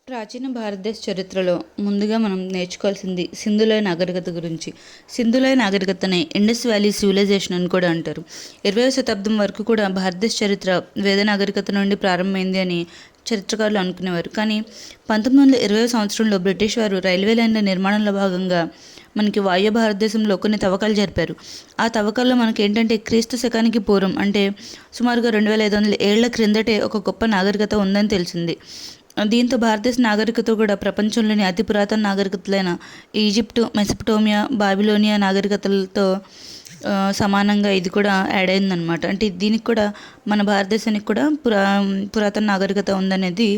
ప్రాచీన భారతదేశ చరిత్రలో ముందుగా మనం నేర్చుకోవాల్సింది సింధులోయ నాగరికత గురించి. సింధులోయ నాగరికతనే ఇండస్ వ్యాలీ సివిలైజేషన్ అని కూడా అంటారు. 20వ శతాబ్దం వరకు కూడా భారతదేశ చరిత్ర వేద నాగరికత నుండి ప్రారంభమైంది అని చరిత్రకారులు అనుకునేవారు. కానీ 1920 సంవత్సరంలో బ్రిటిష్ వారు రైల్వే లైన్ల నిర్మాణంలో భాగంగా మనకి వాయు భారతదేశంలో కొన్ని తవ్వకాలు జరిపారు. ఆ తవ్వకాల్లో మనకి ఏంటంటే క్రీస్తు శకానికి పూర్వం అంటే సుమారుగా 2500 ఏళ్ల క్రిందటే ఒక గొప్ప నాగరికత ఉందని తెలిసింది. దీంతో భారతదేశ నాగరికత కూడా ప్రపంచంలోని అతి పురాతన నాగరికతలైన ఈజిప్టు, మెసపటోమియా, బాబిలోనియా నాగరికతలతో సమానంగా ఇది కూడా యాడ్ అయిందనమాట. అంటే దీనికి కూడా మన భారతదేశానికి కూడా పురాతన నాగరికత ఉందనేది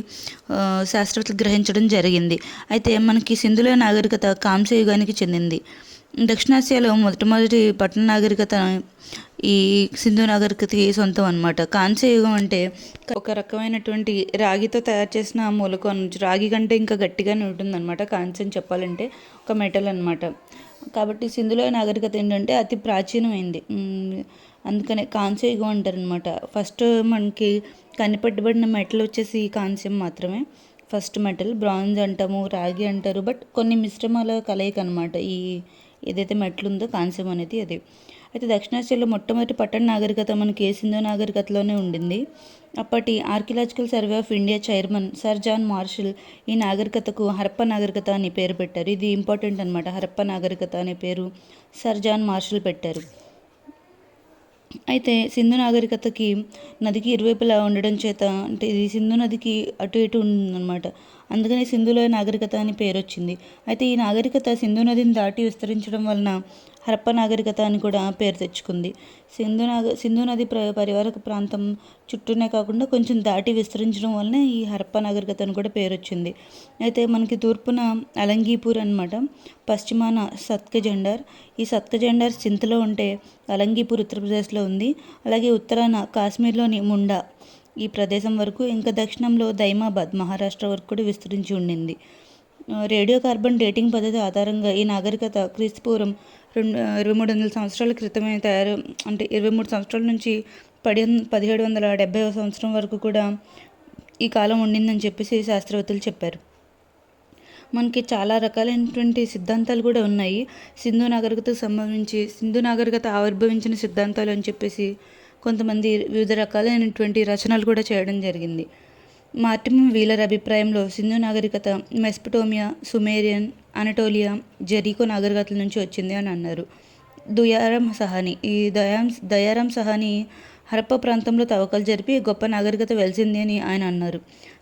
శాస్త్రవేత్తలు గ్రహించడం జరిగింది. అయితే మనకి సింధులోయ నాగరికత కాంస్య యుగానికి చెందింది. దక్షిణాసియాలో మొట్టమొదటి పట్టణ నాగరికత ఈ సింధు నాగరికతకి సొంతం అనమాట. కాంస్య యుగం అంటే ఒక రకమైనటువంటి రాగితో తయారు చేసిన మూలకం, రాగి కంటే ఇంకా గట్టిగానే ఉంటుందన్నమాట. కాంస్యం చెప్పాలంటే ఒక మెటల్ అనమాట. కాబట్టి సింధులోయ నాగరికత ఏంటంటే అతి ప్రాచీనమైంది. అందుకనే కాంస్య యుగం అంటారనమాట. ఫస్ట్ మనకి కనిపెట్టబడిన మెటల్ వచ్చేసి కాంస్యం మాత్రమే ఫస్ట్ మెటల్. బ్రాంజ్ అంటాము, రాగి అంటారు, బట్ కొన్ని మిశ్రమాల కలయిక అనమాట ఈ ఏదైతే మెటల్ ఉందో కాంస్యం అనేది అది. అయితే దక్షిణాసియాలో మొట్టమొదటి పట్టణ నాగరికత మనకి సింధు నాగరికతలోనే ఉండింది. అప్పటి archaeological survey of India chairman sir John Marshall ఈ నాగరికతకు హరప్ప నాగరికత అని పేరు పెట్టారు. ఇది ఇంపార్టెంట్ అనమాట. హరప్ప నాగరికత అనే పేరు సర్ జాన్ మార్షల్ పెట్టారు. అయితే సింధు నాగరికతకి నదికి ఇరువైపులా ఉండడం చేత అంటే ఇది సింధు నదికి అటు ఇటు ఉందన్నమాట. అందుకని సింధులోయ నాగరికత అని పేరు వచ్చింది. అయితే ఈ నాగరికత సింధు నదిని దాటి విస్తరించడం వలన హరప్ప నాగరికత అని కూడా పేరు తెచ్చుకుంది. సింధు నది పరివారక ప్రాంతం చుట్టూనే కాకుండా కొంచెం దాటి విస్తరించడం వలన ఈ హరప్ప నాగరికత అని కూడా పేరు వచ్చింది. అయితే మనకి తూర్పున అలంగీపూర్ అనమాట, పశ్చిమాన సత్కజెండార్. ఈ సత్కజెండార్ సింత్లో ఉంటే అలంగీపూర్ ఉత్తరప్రదేశ్లో ఉంది. అలాగే ఉత్తరాన కాశ్మీర్లోని ముండా ఈ ప్రదేశం వరకు, ఇంకా దక్షిణంలో దైమాబాద్ మహారాష్ట్ర వరకు కూడా విస్తరించి ఉండింది. రేడియో కార్బన్ డేటింగ్ పద్ధతి ఆధారంగా ఈ నాగరికత క్రీస్తుపూర్వం 2300 సంవత్సరాల క్రితమే అంటే 23 సంవత్సరాల నుంచి 1770వ సంవత్సరం వరకు కూడా ఈ కాలం ఉండిందని చెప్పేసి శాస్త్రవేత్తలు చెప్పారు. మనకి చాలా రకాలైనటువంటి సిద్ధాంతాలు కూడా ఉన్నాయి సింధు నాగరికతకు సంబంధించి. సింధు నాగరికత ఆవిర్భవించిన సిద్ధాంతాలు అని చెప్పేసి కొంతమంది వివిధ రకాలైనటువంటి రచనలు కూడా చేయడం జరిగింది. మార్టిన్ వీలర్ అభిప్రాయంలో సింధు నాగరికత మెసపటోమియా, సుమేరియన్, అనటోలియా, జెరికో నాగరికతల నుంచి వచ్చింది అని అన్నారు. దయారాం సహాని హరప్ప ప్రాంతంలో తవ్వకాలు జరిపి గొప్ప నాగరికత వెలిసింది అని ఆయన అన్నారు.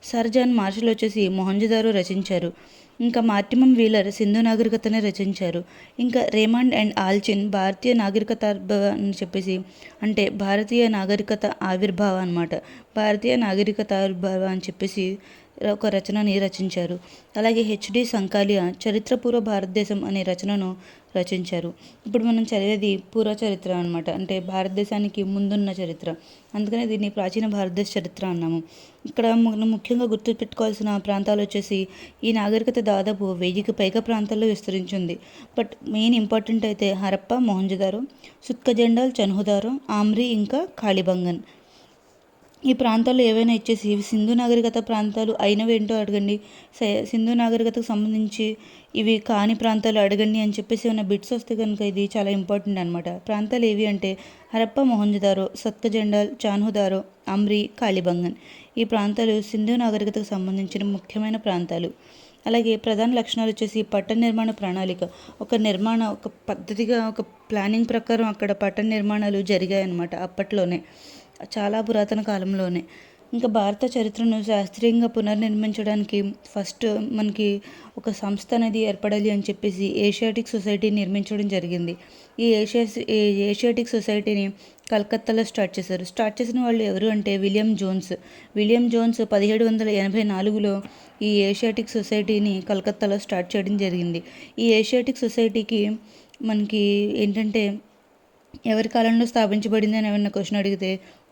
సర్ జాన్ మార్షల్ వచ్చేసి మొహంజదారో రచించారు. ఇంకా మార్టిమం వీలర్ సింధు నాగరికతనే రచించారు. ఇంకా రేమండ్ అండ్ ఆల్చిన్ భారతీయ నాగరికత అని చెప్పేసి అంటే భారతీయ నాగరికత ఆవిర్భావ అనమాట. భారతీయ నాగరికత ఆవిర్భావ అని చెప్పేసి ఒక రచనని రచించారు. అలాగే హెచ్డి సంకాలియా చరిత్రపూర్వ భారతదేశం అనే రచనను రచించారు. ఇప్పుడు మనం చదివేది పూర్వ చరిత్ర అనమాట, అంటే భారతదేశానికి ముందున్న చరిత్ర. అందుకనే దీన్ని ప్రాచీన భారతదేశ చరిత్ర అన్నాము. ఇక్కడ మనం ముఖ్యంగా గుర్తుపెట్టుకోవాల్సిన ప్రాంతాలు వచ్చేసి ఈ నాగరికత దాదాపు 1000కి పైగా ప్రాంతాల్లో విస్తరించింది. బట్ మెయిన్ ఇంపార్టెంట్ అయితే హరప్ప, మొహంజదారో, సుత్కజెండాల్, చన్హుదారో, ఆమ్రి ఇంకా కాళిబంగన్. ఈ ప్రాంతాల్లో ఏవైనా ఇచ్చేసి సింధు నాగరికత ప్రాంతాలు అయినవి ఏంటో అడగండి, సింధు నాగరికతకు సంబంధించి ఇవి కాని ప్రాంతాలు అడగండి అని చెప్పేసి ఏమైనా బిట్స్ వస్తే కనుక ఇది చాలా ఇంపార్టెంట్ అనమాట. ప్రాంతాలు ఏవి అంటే హరప్ప, మొహంజదారో, సత్కజెండాల్, చాన్హుదారో, అమ్రి, కాళిబంగన్. ఈ ప్రాంతాలు సింధు నాగరికతకు సంబంధించిన ముఖ్యమైన ప్రాంతాలు. అలాగే ప్రధాన లక్షణాలు వచ్చేసి పట్టణ నిర్మాణ ప్రణాళిక. ఒక పద్ధతిగా ఒక ప్లానింగ్ ప్రకారం అక్కడ పట్టణ నిర్మాణాలు జరిగాయన్నమాట అప్పట్లోనే, చాలా పురాతన కాలంలోనే. ఇంకా భారత చరిత్రను శాస్త్రీయంగా పునర్నిర్మించడానికి ఫస్ట్ మనకి ఒక సంస్థ అనేది ఏర్పడాలి అని చెప్పేసి ఏషియాటిక్ సొసైటీని నిర్మించడం జరిగింది. ఈ ఏషియాటిక్ సొసైటీని కలకత్తాలో స్టార్ట్ చేసిన వాళ్ళు ఎవరు అంటే విలియం జోన్స్ 1784లో ఈ ఏషియాటిక్ సొసైటీని కలకత్తాలో స్టార్ట్ చేయడం జరిగింది. ఈ ఏషియాటిక్ సొసైటీకి మనకి ఏంటంటే ఎవరి కాలంలో స్థాపించబడింది అని ఏమన్నా క్వశ్చన్ అడిగితే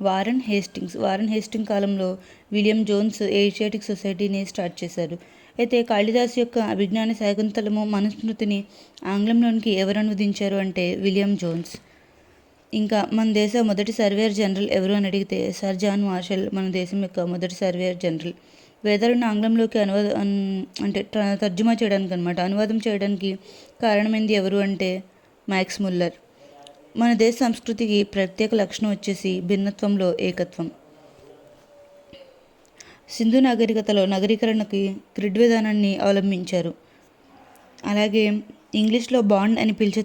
వారన్ హేస్టింగ్స్ కాలంలో విలియం జోన్స్ ఏషియాటిక్ సొసైటీని స్టార్ట్ చేశారు. అయితే కాళిదాసు యొక్క అభిజ్ఞాన శాకుంతలము మనుస్మృతిని ఆంగ్లంలోనికి ఎవరు అనువదించారు అంటే విలియం జోన్స్. ఇంకా మన దేశ మొదటి సర్వేయర్ జనరల్ ఎవరు అని అడిగితే సర్ జాన్ మార్షల్ మన దేశం యొక్క మొదటి సర్వేయర్ జనరల్. వేదాలను ఆంగ్లంలోకి అంటే తర్జుమా చేయడానికి అనమాట, అనువాదం చేయడానికి కారణమైంది ఎవరు అంటే మ్యాక్స్ ముల్లర్. మన దేశ సంస్కృతికి ప్రత్యేక లక్షణం వచ్చేసి భిన్నత్వంలో ఏకత్వం. సింధు నాగరికతలో నగరీకరణకి గ్రిడ్ విధానాన్ని అవలంబించారు. అలాగే ఇంగ్లీష్లో బాండ్ అని పిలిచే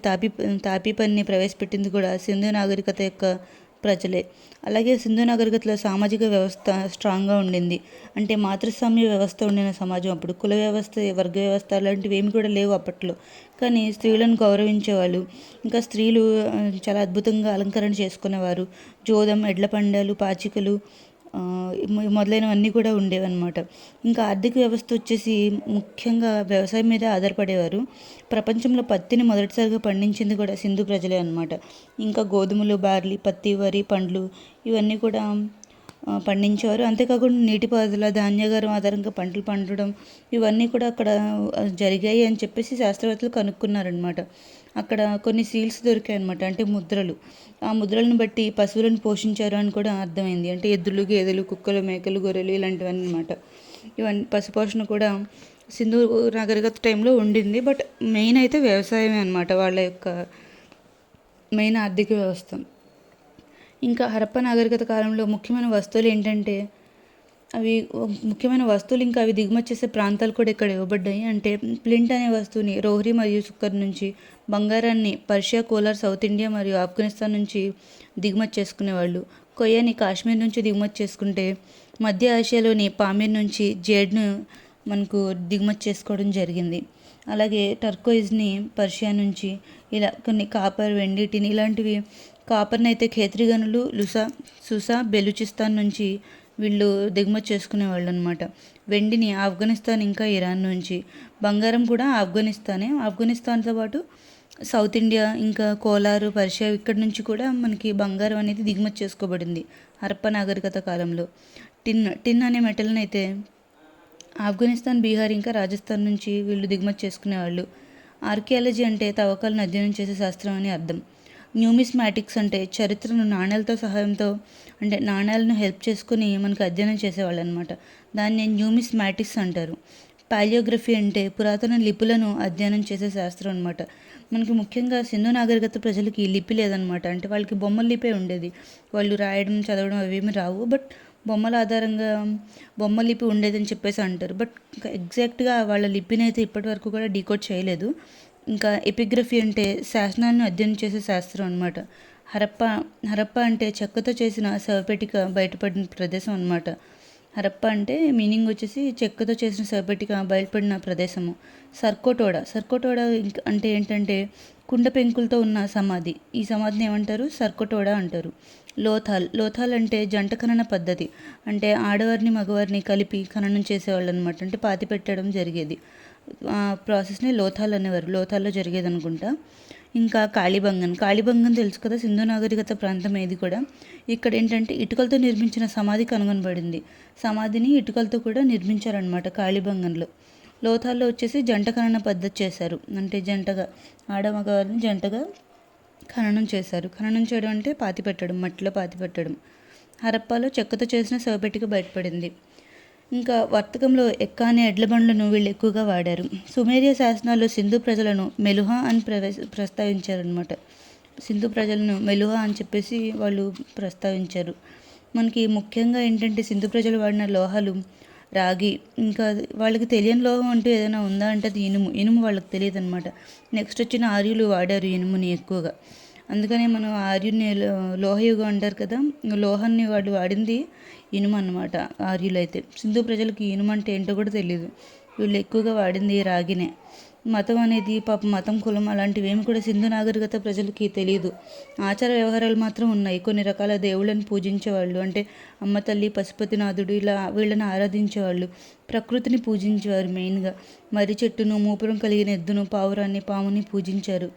తాపీ పనిని ప్రవేశపెట్టింది కూడా సింధు నాగరికత యొక్క ప్రజలే. అలాగే సింధు నాగరికతలో సామాజిక వ్యవస్థ స్ట్రాంగ్గా ఉండింది. అంటే మాతృస్వామ్య వ్యవస్థ ఉండిన సమాజం అప్పుడు. కుల వ్యవస్థ, వర్గ వ్యవస్థ అలాంటివి ఏమి కూడా లేవు అప్పట్లో. కానీ స్త్రీలను గౌరవించేవాళ్ళు. ఇంకా స్త్రీలు చాలా అద్భుతంగా అలంకరణ చేసుకునేవారు. జోదం, ఎడ్ల పందాలు, పాచికలు మొదలైనవన్నీ కూడా ఉండేవన్నమాట. ఇంకా ఆర్థిక వ్యవస్థ వచ్చేసి ముఖ్యంగా వ్యవసాయం మీద ఆధారపడేవారు. ప్రపంచంలో పత్తిని మొదటిసారిగా పండించింది కూడా సింధు ప్రజలే అన్నమాట. ఇంకా గోధుమలు, బార్లీ, పత్తి, వరి, పండ్లు ఇవన్నీ కూడా పండించేవారు. అంతేకాకుండా నీటిపారుదల, ధాన్యాగారం ఆధారంగా పంటలు పండడం ఇవన్నీ కూడా అక్కడ జరిగాయి అని చెప్పేసి శాస్త్రవేత్తలు కనుక్కున్నారనమాట. అక్కడ కొన్ని సీల్స్ దొరికాయి అనమాట, అంటే ముద్రలు. ఆ ముద్రలను బట్టి పశువులను పోషించారు అని కూడా అర్థమైంది. అంటే ఎద్దులు, గేదెలు, కుక్కలు, మేకలు, గొర్రెలు ఇలాంటివన్నీ అనమాట. ఇవన్నీ పశుపోషణ కూడా సింధు నాగరికత టైంలో ఉండింది. బట్ మెయిన్ అయితే వ్యవసాయమే అనమాట వాళ్ళ యొక్క మెయిన్ ఆర్థిక వ్యవస్థ. ఇంకా హరప్ప నాగరికత కాలంలో ముఖ్యమైన వస్తువులు ఏంటంటే అవి దిగుమతి చేసే ప్రాంతాలు కూడా ఇక్కడ ఇవ్వబడ్డాయి. అంటే ప్లింట్ అనే వస్తువుని రోహ్రీ మరియు సుక్కర్ నుంచి, బంగారాన్ని పర్షియా, కోలార్, సౌత్ ఇండియా మరియు ఆఫ్ఘనిస్తాన్ నుంచి దిగుమతి చేసుకునేవాళ్ళు. కొయ్యని కాశ్మీర్ నుంచి దిగుమతి చేసుకుంటే, మధ్య ఆసియాలోని పామీర్ నుంచి జేడ్ను మనకు దిగుమతి చేసుకోవడం జరిగింది. అలాగే టర్కోయిజ్ని పర్షియా నుంచి, ఇలా కొన్ని కాపర్, వెండి, టిన్ ఇలాంటివి. కాపర్ని అయితే ఖేత్రి గనులు సుసా, బెలూచిస్తాన్ నుంచి వీళ్ళు దిగుమతి చేసుకునేవాళ్ళు అనమాట. వెండిని ఆఫ్ఘనిస్తాన్ ఇంకా ఇరాన్ నుంచి. బంగారం కూడా ఆఫ్ఘనిస్తాన్తో పాటు సౌత్ ఇండియా ఇంకా కోలారు, పర్షియా ఇక్కడి నుంచి కూడా మనకి బంగారం అనేది దిగుమతి చేసుకోబడింది హరప్ప నాగరికత కాలంలో. టిన్ అనే మెటల్ని అయితే ఆఫ్ఘనిస్తాన్, బీహార్ ఇంకా రాజస్థాన్ నుంచి వీళ్ళు దిగుమతి చేసుకునేవాళ్ళు. ఆర్కియాలజీ అంటే తవ్వకాలను అధ్యయనం చేసే శాస్త్రం అని అర్థం. న్యూమిస్మాటిక్స్ అంటే చరిత్రను నాణ్యాలతో సహాయంతో, అంటే నాణ్యాలను హెల్ప్ చేసుకుని మనకు అధ్యయనం చేసేవాళ్ళు అనమాట. దాన్ని న్యూమిస్మాటిక్స్ అంటారు. పాలియోగ్రఫీ అంటే పురాతన లిపులను అధ్యయనం చేసే శాస్త్రం అనమాట. మనకి ముఖ్యంగా సింధు నాగరికత ప్రజలకి లిపి లేదనమాట. అంటే వాళ్ళకి బొమ్మల లిపే ఉండేది. వాళ్ళు రాయడం, చదవడం అవేమి రావు. బట్ బొమ్మల ఆధారంగా బొమ్మ లిపి ఉండేదని చెప్పేసి అంటారు. బట్ ఎగ్జాక్ట్గా వాళ్ళ లిపిని అయితే ఇప్పటి వరకు కూడా డీకోడ్ చేయలేదు. ఇంకా ఎపిగ్రఫీ అంటే శాసనాలను అధ్యయనం చేసే శాస్త్రం అనమాట. హరప్ప అంటే చెక్కతో చేసిన శవపేటిక బయటపడిన ప్రదేశం అనమాట. హరప్ప అంటే మీనింగ్ వచ్చేసి చెక్కతో చేసిన శవపేటిక బయటపడిన ప్రదేశము. సర్కోటోడా అంటే ఏంటంటే కుండ పెంకులతో ఉన్న సమాధి. ఈ సమాధిని ఏమంటారు? సర్కోటోడా అంటారు. లోథాల్ అంటే జంట ఖనన పద్ధతి. అంటే ఆడవారిని, మగవారిని కలిపి ఖననం చేసేవాళ్ళు అనమాట. అంటే పాతి పెట్టడం జరిగేది. ప్రాసెస్ని లోథాల్ అనేవారు. లోథాల్లో జరిగేది అనుకుంటా. ఇంకా కాళీబంగన్ తెలుసు కదా, సింధు నాగరికత ప్రాంతం ఏది కూడా. ఇక్కడ ఏంటంటే ఇటుకలతో నిర్మించిన సమాధి కనుగొనబడింది. సమాధిని ఇటుకలతో కూడా నిర్మించారనమాట కాళీబంగన్లో. లోథాల్లో వచ్చేసి జంట ఖనన పద్ధతి చేశారు. అంటే జంటగా ఆడమగవారిని జంటగా ఖననం చేశారు. ఖననం చేయడం అంటే పాతి పెట్టడం, మట్టిలో పాతి పెట్టడం. హరప్పాలో చెక్కతో చేసిన శవపెట్టిక బయటపడింది. ఇంకా వర్తకంలో ఎక్కానే ఎడ్ల బండ్లను వీళ్ళు ఎక్కువగా వాడారు. సుమేరియా శాసనాల్లో సింధు ప్రజలను మెలుహా అని ప్రస్తావించారనమాట. సింధు ప్రజలను మెలుహా అని చెప్పేసి వాళ్ళు ప్రస్తావించారు. మనకి ముఖ్యంగా ఏంటంటే సింధు ప్రజలు వాడిన లోహాలు రాగి. ఇంకా వాళ్ళకి తెలియని లోహం అంటూ ఏదైనా ఉందా అంటే అది ఇనుము వాళ్ళకి తెలియదు అనమాట. నెక్స్ట్ వచ్చిన ఆర్యులు వాడారు ఇనుముని ఎక్కువగా. అందుకనే మనం ఆర్యుని లోహయుగం అంటారు కదా, లోహాన్ని వాళ్ళు వాడింది ఇనుము అన్నమాట ఆర్యులు అయితే. సింధు ప్రజలకి ఇనుము అంటే ఏంటో కూడా తెలియదు. వీళ్ళు ఎక్కువగా వాడింది రాగినే. మతం అనేది మతం, కులం అలాంటివి ఏమి కూడా సింధు నాగరికత ప్రజలకి తెలియదు. ఆచార వ్యవహారాలు మాత్రం ఉన్నాయి. కొన్ని రకాల దేవుళ్ళని పూజించేవాళ్ళు. అంటే అమ్మ తల్లి, పశుపతినాథుడు ఇలా వీళ్ళని ఆరాధించేవాళ్ళు. ప్రకృతిని పూజించేవారు మెయిన్గా. మర్రి చెట్టును, మూపురం కలిగిన ఎద్దును, పావురాన్ని, పాముని పూజించారు.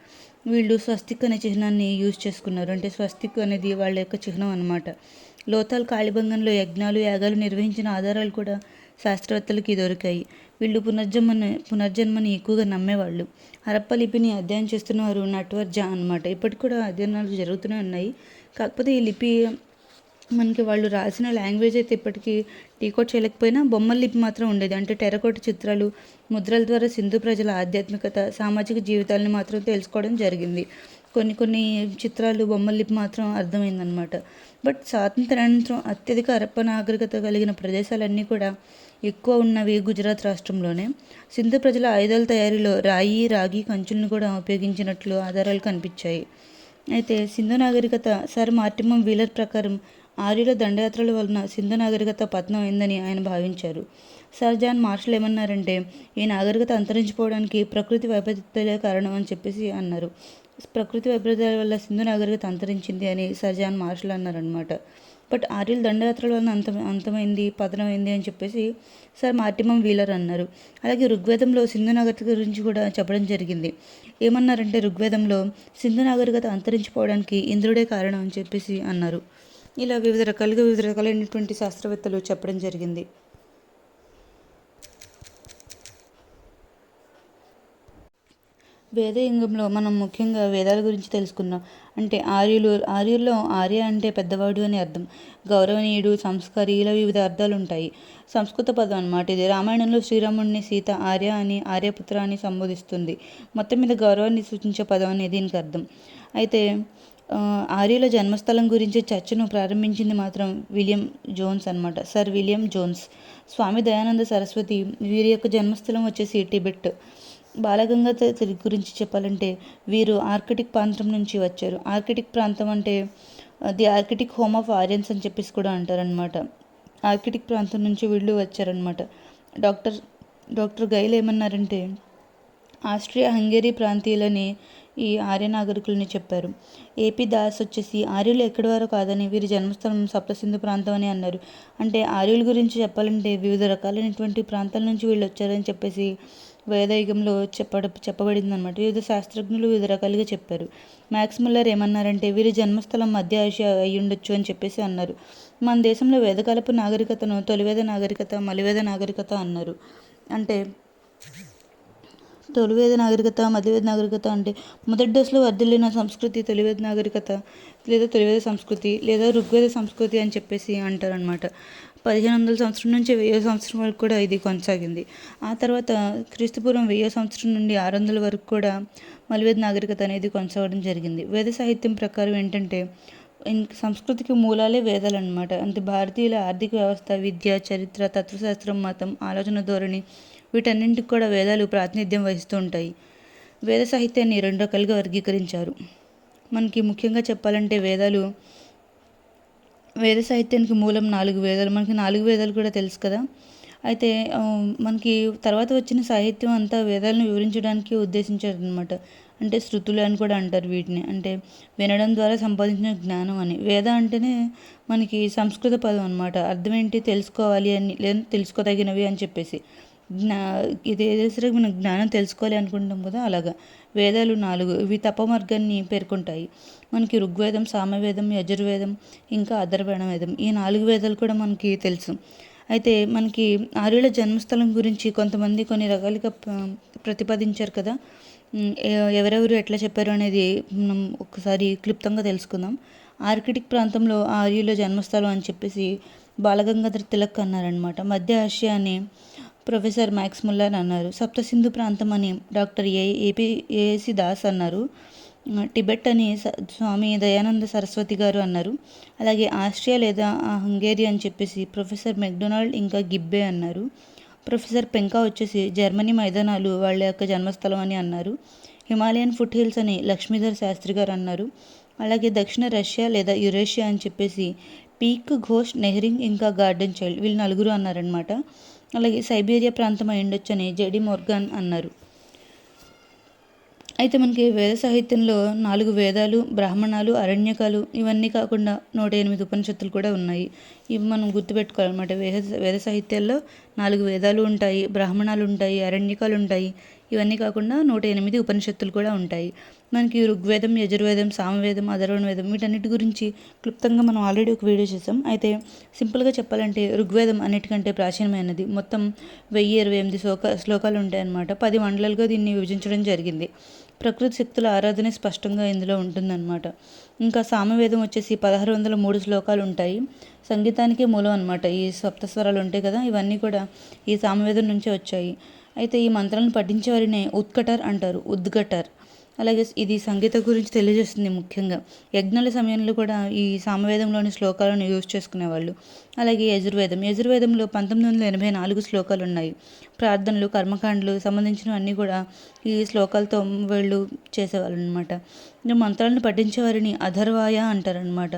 వీళ్ళు స్వస్తిక్ అనే చిహ్నాన్ని యూజ్ చేసుకున్నారు. అంటే స్వస్తిక్ అనేది వాళ్ళ యొక్క చిహ్నం అనమాట. లోథాల్ కాళీబంగన్లో యజ్ఞాలు, యాగాలు నిర్వహించిన ఆధారాలు కూడా శాస్త్రవేత్తలకి దొరికాయి. వీళ్ళు పునర్జన్మని ఎక్కువగా నమ్మేవాళ్ళు. హరప్ప లిపిని అధ్యయనం చేస్తున్నవారు నట్వర్జా అనమాట. ఇప్పటికి కూడా అధ్యయనాలు జరుగుతూనే ఉన్నాయి. కాకపోతే ఈ లిపి మనకి వాళ్ళు రాసిన లాంగ్వేజ్ అయితే ఇప్పటికీ డీకోడ్ చేయలేకపోయినా బొమ్మల లిపి మాత్రం ఉండేది. అంటే టెర్రకోట చిత్రాలు, ముద్రల ద్వారా సింధు ప్రజల ఆధ్యాత్మికత, సామాజిక జీవితాలను మాత్రం తెలుసుకోవడం జరిగింది. కొన్ని కొన్ని చిత్రాలు బొమ్మల లిపి మాత్రం అర్థమైందనమాట. బట్ స్వాతంత్రానంతరం అత్యధిక హరప్పా నాగరికత కలిగిన ప్రదేశాలన్నీ కూడా ఎక్కువ ఉన్నవి గుజరాత్ రాష్ట్రంలోనే. సింధు ప్రజల ఆయుధాల తయారీలో రాయి, రాగి, కంచులను కూడా ఉపయోగించినట్లు ఆధారాలు కనిపించాయి. అయితే సింధు నాగరికత సర్ మార్టిమం వీలర్ ప్రకారం ఆర్యుల దండయాత్రల వలన సింధు నాగరికత పతనం అయిందని ఆయన భావించారు. సర్ జాన్ మార్షల్ ఏమన్నారంటే, ఈ నాగరికత అంతరించిపోవడానికి ప్రకృతి వైపరీత్యాలే కారణం అని చెప్పేసి అన్నారు. ప్రకృతి వైపరీత్యాల వల్ల సింధు నాగరికత అంతరించింది అని సర్ జాన్ మార్షల్ అన్నారనమాట. బట్ ఆర్యుల దండయాత్రల వలన అంతమైంది, పతనమైంది అని చెప్పేసి సర్ మార్టిమం వీలర్ అన్నారు. అలాగే ఋగ్వేదంలో సింధు నాగరికత గురించి కూడా చెప్పడం జరిగింది. ఏమన్నారంటే ఋగ్వేదంలో సింధు నాగరికత అంతరించిపోవడానికి ఇంద్రుడే కారణం అని చెప్పేసి అన్నారు. ఇలా వివిధ రకాలైనటువంటి శాస్త్రవేత్తలు చెప్పడం జరిగింది. వేదయుగంలో మనం ముఖ్యంగా వేదాల గురించి తెలుసుకుందాం. అంటే ఆర్యుల్లో ఆర్య అంటే పెద్దవాడు అని అర్థం, గౌరవనీయుడు, సంస్కారి, ఇలా వివిధ అర్థాలు ఉంటాయి. సంస్కృత పదం అన్నమాట ఇది. రామాయణంలో శ్రీరాముడిని సీత ఆర్య అని, ఆర్యపుత్ర అని సంబోధిస్తుంది. మొత్తం మీద గౌరవాన్ని సూచించే పదం అనేది దీనికి అర్థం. అయితే ఆర్యుల జన్మస్థలం గురించి చర్చను ప్రారంభించింది మాత్రం విలియం జోన్స్ అనమాట, సర్ విలియం జోన్స్. స్వామి దయానంద సరస్వతి వీరి యొక్క జన్మస్థలం వచ్చేసి టిబెట్. బాలగంగాధర్ గురించి చెప్పాలంటే వీరు ఆర్కిటిక్ ప్రాంతం నుంచి వచ్చారు. ఆర్కిటిక్ ప్రాంతం అంటే the Arctic home of Aryans అని చెప్పేసి కూడా అంటారనమాట. ఆర్కిటిక్ ప్రాంతం నుంచి వీళ్ళు వచ్చారనమాట. డాక్టర్ గైల్ ఏమన్నారంటే, ఆస్ట్రియా హంగేరీ ప్రాంతీయులని ఈ ఆర్య నాగరికులని చెప్పారు. ఏపీ దాస్ వచ్చేసి ఆర్యులు ఎక్కడి వారో కాదని, వీరి జన్మస్థలం సప్తసింధు ప్రాంతం అని అన్నారు. అంటే ఆర్యుల గురించి చెప్పాలంటే వివిధ రకాలైనటువంటి ప్రాంతాల నుంచి వీళ్ళు వచ్చారని చెప్పేసి వేదయుగంలో చెప్పబడింది అనమాట. వివిధ శాస్త్రజ్ఞులు వివిధ రకాలుగా చెప్పారు. మ్యాక్స్ ముల్లర్ ఏమన్నారంటే, వీరి జన్మస్థలం మధ్య ఆసియా అయి ఉండొచ్చు అని చెప్పేసి అన్నారు. మన దేశంలో వేదకాలపు నాగరికతను తొలివేద నాగరికత, మలివేద నాగరికత అన్నారు. అంటే తొలివేద నాగరికత, మధ్యవేద నాగరికత అంటే మొదటి దశలో వర్ధిల్లిన సంస్కృతి తొలివేద నాగరికత, లేదా తొలివేద సంస్కృతి, లేదా ఋగ్వేద సంస్కృతి అని చెప్పేసి అంటారనమాట. 1500 సంవత్సరం నుంచి 1000 సంవత్సరం వరకు కూడా ఇది కొనసాగింది. ఆ తర్వాత క్రీస్తుపూర్వం 1000 సంవత్సరం నుండి 600 వరకు కూడా మలివేద నాగరికత అనేది కొనసాగడం జరిగింది. వేద సాహిత్యం ప్రకారం ఏంటంటే, సంస్కృతికి మూలాలే వేదాలు అనమాట. అంటే భారతీయుల ఆర్థిక వ్యవస్థ, విద్య, చరిత్ర, తత్వశాస్త్రం, మతం, ఆలోచన ధోరణి, వీటన్నింటికి కూడా వేదాలు ప్రాతినిధ్యం వహిస్తూ ఉంటాయి. వేద సాహిత్యాన్ని 2 రకాలుగా వర్గీకరించారు. మనకి ముఖ్యంగా చెప్పాలంటే వేద సాహిత్యానికి మూలం 4 వేదాలు. మనకి 4 వేదాలు కూడా తెలుసు కదా. అయితే మనకి తర్వాత వచ్చిన సాహిత్యం అంతా వేదాలను వివరించడానికి ఉద్దేశించారనమాట. అంటే శృతులు అని కూడా అంటారు వీటిని. అంటే వినడం ద్వారా సంపాదించిన జ్ఞానం అని. వేద అంటేనే మనకి సంస్కృత పదం అనమాట. అర్థం ఏంటి, తెలుసుకోవాలి అని, లేదా తెలుసుకోదగినవి అని చెప్పేసి. ఇది ఏదైనా మనం జ్ఞానం తెలుసుకోవాలి అనుకుంటాం కదా, అలాగా. వేదాలు 4 ఇవి తపమార్గాన్ని పేర్కొంటాయి. మనకి ఋగ్వేదం, సామవేదం, యజుర్వేదం, ఇంకా అథర్వణ వేదం, ఈ 4 వేదాలు కూడా మనకి తెలుసు. అయితే మనకి ఆర్యుల జన్మస్థలం గురించి కొంతమంది కొన్ని రకాలుగా ప్రతిపాదించారు కదా. ఎవరెవరు ఎట్లా చెప్పారు అనేది మనం ఒకసారి క్లుప్తంగా తెలుసుకుందాం. ఆర్కిటిక్ ప్రాంతంలో ఆర్యుల జన్మస్థలం అని చెప్పేసి బాలగంగాధర్ తిలక్ అన్నారనమాట. మధ్య ఆసియా అని ప్రొఫెసర్ మ్యాక్స్ ముల్లర్ అన్నారు. సప్తసింధు ప్రాంతం అని డాక్టర్ ఏఏసి దాస్ అన్నారు. టిబెట్ అని స్వామి దయానంద సరస్వతి గారు అన్నారు. అలాగే ఆస్ట్రియా లేదా హంగేరీ అని చెప్పేసి ప్రొఫెసర్ మెక్డొనాల్డ్ ఇంకా గిబ్బే అన్నారు. ప్రొఫెసర్ పెంకా వచ్చేసి జర్మనీ మైదానాలు వాళ్ళ యొక్క జన్మస్థలం అని అన్నారు. హిమాలయన్ ఫుట్ హిల్స్ అని లక్ష్మీధర్ శాస్త్రి గారు అన్నారు. అలాగే దక్షిణ రష్యా లేదా యురేషియా అని చెప్పేసి పీక్ ఘోష్, నెహ్రింగ్ ఇంకా గార్డెన్ చైల్డ్, వీళ్ళు 4 అన్నారనమాట. అలాగే సైబీరియా ప్రాంతం అయి ఉండొచ్చు అని జేడి మోర్గాన్ అన్నారు. అయితే మనకి వేద సాహిత్యంలో 4 వేదాలు, బ్రాహ్మణాలు, అరణ్యకాలు, ఇవన్నీ కాకుండా 108 ఉపనిషత్తులు కూడా ఉన్నాయి. ఇవి మనం గుర్తుపెట్టుకోవాలన్నమాట. వేద సాహిత్యాల్లో 4 వేదాలు ఉంటాయి, బ్రాహ్మణాలు ఉంటాయి, అరణ్యకాలు ఉంటాయి. ఇవన్నీ కాకుండా 108 ఉపనిషత్తులు కూడా ఉంటాయి. మనకి ఋగ్వేదం, యజుర్వేదం, సామవేదం, అథర్వణ వేదం, వీటన్నిటి గురించి క్లుప్తంగా మనం ఆల్రెడీ ఒక వీడియో చేసాం. అయితే సింపుల్గా చెప్పాలంటే ఋగ్వేదం అన్నిటికంటే ప్రాచీనమైనది. మొత్తం 1028 శ్లోకాలు ఉంటాయన్నమాట. 10 మండలాలుగా దీన్ని విభజించడం జరిగింది. ప్రకృతి శక్తుల ఆరాధన స్పష్టంగా ఇందులో ఉంటుందన్నమాట. ఇంకా సామవేదం వచ్చేసి 1603 శ్లోకాలు ఉంటాయి. సంగీతానికే మూలం అనమాట. ఈ సప్తస్వరాలు ఉంటాయి కదా, ఇవన్నీ కూడా ఈ సామవేదం నుంచే వచ్చాయి. అయితే ఈ మంత్రాలను పఠించే వారిని ఉత్కటర్ అంటారు, ఉద్గటర్. అలాగే ఇది సంగీతం గురించి తెలియజేస్తుంది. ముఖ్యంగా యజ్ఞాల సమయంలో కూడా ఈ సామవేదంలోని శ్లోకాలను యూజ్ చేసుకునేవాళ్ళు. అలాగే యజుర్వేదంలో 1984 శ్లోకాలు ఉన్నాయి. ప్రార్థనలు, కర్మకాండలు సంబంధించినవన్నీ కూడా ఈ శ్లోకాలతో వీళ్ళు చేసేవాళ్ళు అనమాట. ఈ మంత్రాలను పఠించేవారిని అధర్వాయ అంటారనమాట.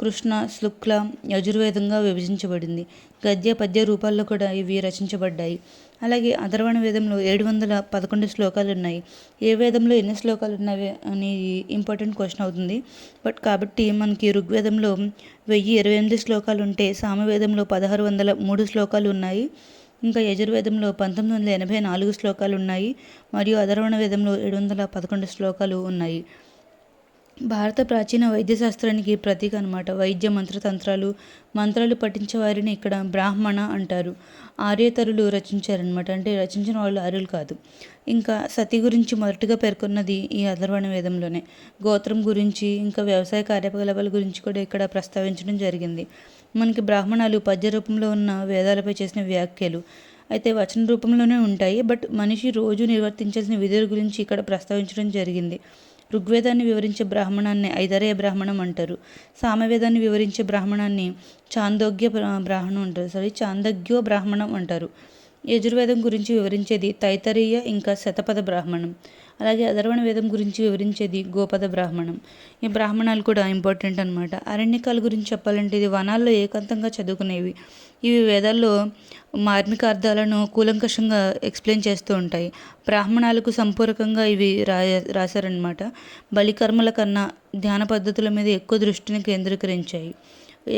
కృష్ణ, శుక్ల, యజుర్వేదంగా విభజించబడింది. గద్య, పద్య రూపాల్లో కూడా ఇవి రచించబడ్డాయి. అలాగే అథర్వణ వేదంలో 711 శ్లోకాలు ఉన్నాయి. ఏ వేదంలో ఎన్ని శ్లోకాలు ఉన్నవి అని ఇంపార్టెంట్ క్వశ్చన్ అవుతుంది. కాబట్టి మనకి ఋగ్వేదంలో 1028 శ్లోకాలు ఉంటే సామవేదంలో 1603 శ్లోకాలు ఉన్నాయి. ఇంకా యజుర్వేదంలో 1984 శ్లోకాలు ఉన్నాయి. మరియు అథర్వణ వేదంలో 711 శ్లోకాలు ఉన్నాయి. భారత ప్రాచీన వైద్యశాస్త్రానికి ప్రతీక అనమాట. వైద్య మంత్రాలు పఠించే వారిని ఇక్కడ బ్రాహ్మణ అంటారు. ఆర్యేతరులు రచించారనమాట. అంటే రచించిన వాళ్ళు ఆర్యులు కాదు. ఇంకా సతి గురించి మొదటగా పేర్కొన్నది ఈ అథర్వణ వేదంలోనే. గోత్రం గురించి, ఇంకా వ్యవసాయ కార్యకలాపాల గురించి కూడా ఇక్కడ ప్రస్తావించడం జరిగింది. మనకి బ్రాహ్మణాలు పద్య రూపంలో ఉన్న వేదాలపై చేసిన వ్యాఖ్యలు అయితే వచన రూపంలోనే ఉంటాయి. మనిషి రోజు నిర్వర్తించాల్సిన విధుల గురించి ఇక్కడ ప్రస్తావించడం జరిగింది. ఋగ్వేదాన్ని వివరించే బ్రాహ్మణాన్ని ఐదరేయ బ్రాహ్మణం అంటారు. సామవేదాన్ని వివరించే బ్రాహ్మణాన్ని చాందోగ్యో బ్రాహ్మణం అంటారు. యజుర్వేదం గురించి వివరించేది తైత్తరీయ, ఇంకా శతపథ బ్రాహ్మణం. అలాగే అథర్వణ వేదం గురించి వివరించేది గోపద బ్రాహ్మణం. ఈ బ్రాహ్మణాలు కూడా ఇంపార్టెంట్ అనమాట. అరణ్యకాల గురించి చెప్పాలంటే ఇది వనాల్లో ఏకాంతంగా చదువుకునేవి. ఇవి వేదాల్లో మార్మిక అర్థాలను కూలంకషంగా ఎక్స్ప్లెయిన్ చేస్తూ ఉంటాయి. బ్రాహ్మణాలకు సంపూరకంగా ఇవి రాశారనమాట. బలికర్మల కన్నా ధ్యాన పద్ధతుల మీద ఎక్కువ దృష్టిని కేంద్రీకరించాయి.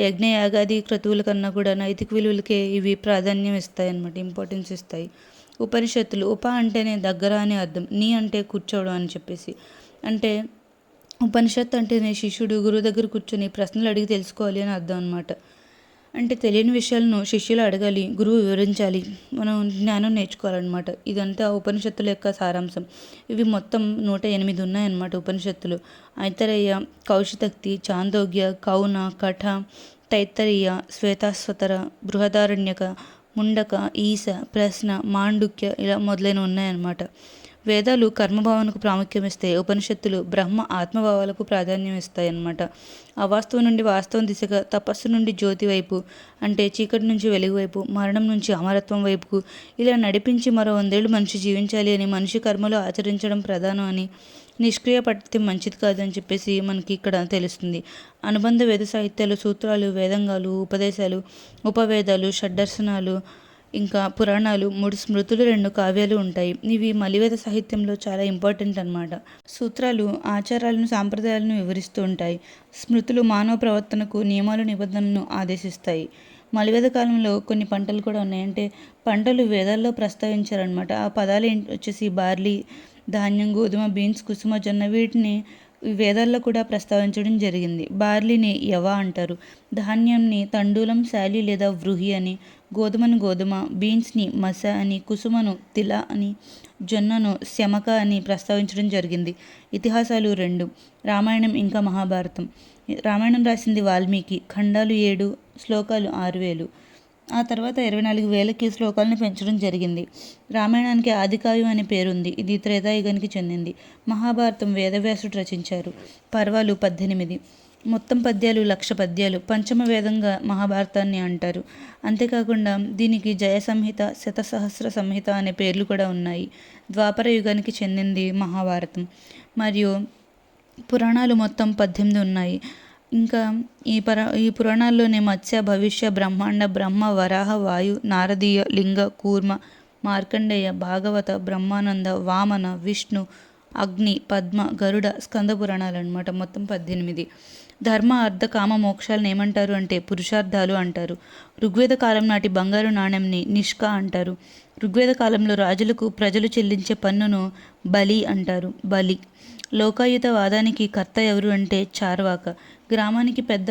యజ్ఞ యాగాది క్రతువుల కన్నా కూడా నైతిక విలువలకే ఇవి ప్రాధాన్యం ఇస్తాయి అన్నమాట, ఇంపార్టెన్స్ ఇస్తాయి. ఉపనిషత్తులు, అంటేనే దగ్గర అని అర్థం, నీ అంటే కూర్చోవడం అని చెప్పేసి. అంటే ఉపనిషత్తు అంటేనే శిష్యుడు గురువు దగ్గర కూర్చొని ప్రశ్నలు అడిగి తెలుసుకోవాలి అని అర్థం అనమాట. అంటే తెలియని విషయాలను శిష్యులు అడగాలి, గురువు వివరించాలి, మనం జ్ఞానం నేర్చుకోవాలన్నమాట. ఇదంతా ఉపనిషత్తుల యొక్క సారాంశం. ఇవి మొత్తం 108 ఉన్నాయన్నమాట ఉపనిషత్తులు. ఐతరేయ, కౌశితక్తి, చాందోగ్య, కౌన, కఠ, తైత్తరీయ, శ్వేతాస్వతర, బృహదారణ్యక, ముండక, ఈశ, ప్రశ్న, మాండుక్య ఇలా మొదలైన ఉన్నాయన్నమాట. వేదాలు కర్మభావనకు ప్రాముఖ్యం ఇస్తాయి. ఉపనిషత్తులు బ్రహ్మ ఆత్మభావాలకు ప్రాధాన్యం ఇస్తాయి అన్నమాట. అవాస్తవం నుండి వాస్తవం దిశగా, తపస్సు నుండి జ్యోతి వైపు, అంటే చీకటి నుంచి వెలుగు వైపు, మరణం నుంచి అమరత్వం వైపుకు ఇలా నడిపించి మరో 100 ఏళ్ళు మనిషి జీవించాలి అని, మనిషి కర్మలు ఆచరించడం ప్రధానం అని, నిష్క్రియ పడితే మంచిది కాదని చెప్పేసి మనకి ఇక్కడ తెలుస్తుంది. అనుబంధ వేద సాహిత్యాలు, సూత్రాలు, వేదంగాలు, ఉపదేశాలు, ఉపవేదాలు, షడ్దర్శనాలు, ఇంకా పురాణాలు, 3 స్మృతులు, 2 కావ్యాలు ఉంటాయి. ఇవి మలివేద సాహిత్యంలో చాలా ఇంపార్టెంట్ అన్నమాట. సూత్రాలు ఆచారాలను, సాంప్రదాయాలను వివరిస్తూ ఉంటాయి. స్మృతులు మానవ ప్రవర్తనకు నియమాలు, నిబంధనలను ఆదేశిస్తాయి. మలివేద కాలంలో కొన్ని పంటలు కూడా ఉన్నాయి. అంటే పంటలు వేదాల్లో ప్రస్తావించారనమాట. ఆ పదాలు వచ్చేసి బార్లీ, ధాన్యం, గోధుమ, బీన్స్, కుసుమ, జొన్న, వీటిని వేదాల్లో కూడా ప్రస్తావించడం జరిగింది. బార్లీని యవ అంటారు, ధాన్యంని తండూలం, శాలి లేదా వృహి అని, గోధుమను గోధుమ, బీన్స్ని మస అని, కుసుమను తిల అని, జొన్నను శమక అని ప్రస్తావించడం జరిగింది. ఇతిహాసాలు 2, రామాయణం ఇంకా మహాభారతం. రామాయణం రాసింది వాల్మీకి, ఖండాలు 7, శ్లోకాలు 6000. ఆ తర్వాత 24,000కి శ్లోకాలను పెంచడం జరిగింది. రామాయణానికి ఆదికావ్యం అనే పేరుంది. ఇది త్రేతాయుగానికి చెందింది. మహాభారతం వేదవ్యాసుడు రచించారు. పర్వాలు 18, మొత్తం పద్యాలు 1,00,000 పద్యాలు. పంచమ వేదంగా మహాభారతాన్ని అంటారు. అంతేకాకుండా దీనికి జయ సంహిత, శతసహస్ర సంహిత అనే పేర్లు కూడా ఉన్నాయి. ద్వాపర యుగానికి చెందింది మహాభారతం. మరియు పురాణాలు మొత్తం 18 ఉన్నాయి. ఇంకా ఈ పురాణాల్లోనే మత్స్య, భవిష్య, బ్రహ్మాండ, బ్రహ్మ, వరాహ, వాయు, నారదీయ, లింగ, కూర్మ, మార్కండేయ, భాగవత, బ్రహ్మానంద, వామన, విష్ణు, అగ్ని, పద్మ, గరుడ, స్కంద పురాణాలు అనమాట. మొత్తం 18. ధర్మ, అర్థ, కామ, మోక్షాలను ఏమంటారు అంటే పురుషార్థాలు అంటారు. ఋగ్వేద కాలం నాటి బంగారు నాణెంని నిష్క అంటారు. ఋగ్వేద కాలంలో రాజులకు ప్రజలు చెల్లించే పన్నును బలి అంటారు. బలి. లోకాయుత వాదానికి కర్త ఎవరు అంటే చార్వాక. గ్రామానికి పెద్ద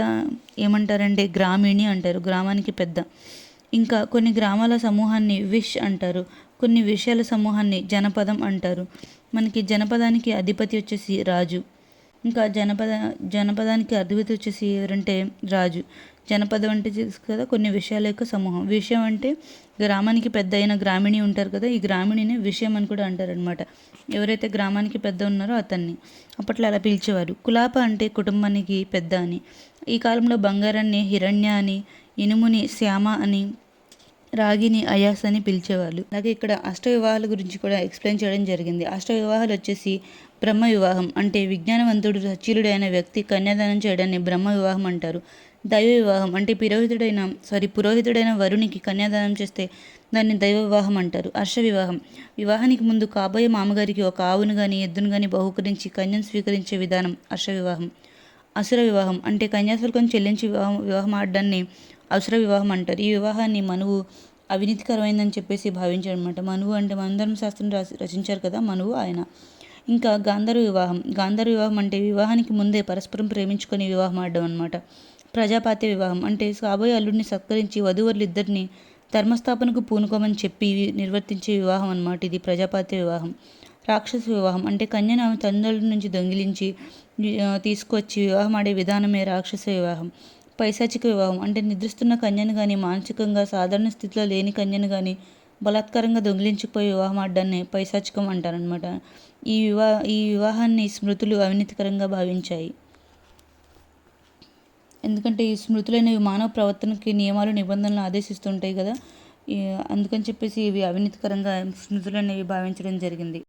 ఏమంటారంటే గ్రామీణి అంటారు, గ్రామానికి పెద్ద. ఇంకా కొన్ని గ్రామాల సమూహాన్ని విష్ అంటారు. కొన్ని విషయాల సమూహాన్ని జనపదం అంటారు. మనకి జనపదానికి అధిపతి వచ్చేసి రాజు. ఇంకా జనపదానికి అధిపతి వచ్చేసి ఎవరంటే రాజు. జనపదం అంటే తెలుసు కదా, కొన్ని విషయాల యొక్క సమూహం. విషయం అంటే గ్రామానికి పెద్ద అయిన గ్రామిణి ఉంటారు కదా, ఈ గ్రామిణిని విషయం అని కూడా అంటారనమాట. ఎవరైతే గ్రామానికి పెద్ద ఉన్నారో అతన్ని అప్పట్లో అలా పిలిచేవారు. కులాప అంటే కుటుంబానికి పెద్ద అని. ఈ కాలంలో బంగారాన్ని హిరణ్య అని, ఇనుముని శ్యామ అని, రాగిని అయాస్ అని పిలిచేవాళ్ళు. అలాగే ఇక్కడ అష్ట వివాహాల గురించి కూడా ఎక్స్ప్లెయిన్ చేయడం జరిగింది. అష్ట వివాహాలు వచ్చేసి బ్రహ్మ వివాహం అంటే విజ్ఞానవంతుడు సచీలుడైన వ్యక్తి కన్యాదానం చేయడాన్ని బ్రహ్మ వివాహం అంటారు. దైవ వివాహం అంటే పురోహితుడైన వరునికి కన్యాదానం చేస్తే దాన్ని దైవ వివాహం అంటారు. హర్ష వివాహం వివాహానికి ముందు కాబోయే మామగారికి ఒక ఆవును కానీ ఎద్దును కానీ బహుకరించి కన్యను స్వీకరించే విధానం హర్ష వివాహం. అసుర వివాహం అంటే కన్యాశుల్కం చెల్లించి వివాహం ఆడడాన్ని అసుర వివాహం అంటారు. ఈ వివాహాన్ని మనువు అవినీతికరమైందని చెప్పేసి భావించాడు అనమాట. మనువు అంటే మనుధర్మ శాస్త్రం రచించారు కదా, మనువు ఆయన. ఇంకా గాంధర్వ వివాహం అంటే వివాహానికి ముందే పరస్పరం ప్రేమించుకొని వివాహం ఆడడం అనమాట. ప్రజాపాత్య వివాహం అంటే కాబోయే అల్లుడిని సత్కరించి వధూవరులిద్దరిని ధర్మస్థాపనకు పూనుకోమని చెప్పి నిర్వర్తించే వివాహం అనమాట. ఇది ప్రజాపాత్య వివాహం. రాక్షస వివాహం అంటే కన్యను ఆమె తల్లిదండ్రుల నుంచి దొంగిలించి తీసుకొచ్చి వివాహం ఆడే విధానమే రాక్షస వివాహం. పైశాచిక వివాహం అంటే నిద్రిస్తున్న కన్యను కానీ, మానసికంగా సాధారణ స్థితిలో లేని కన్యను కానీ బలాత్కారంగా దొంగిలించుకుపోయి వివాహం ఆడడాన్ని పైశాచికం అంటారనమాట. ఈ వివాహాన్ని స్మృతులు అవినీతికరంగా భావించాయి. ఎందుకంటే ఈ స్మృతులైనవి మానవ ప్రవర్తనకి నియమాలు నిబంధనలు ఆదేశిస్తుంటాయి కదా, అందుకని చెప్పేసి ఇవి అవినీతికరంగా స్మృతులు అనేవి భావించడం జరిగింది.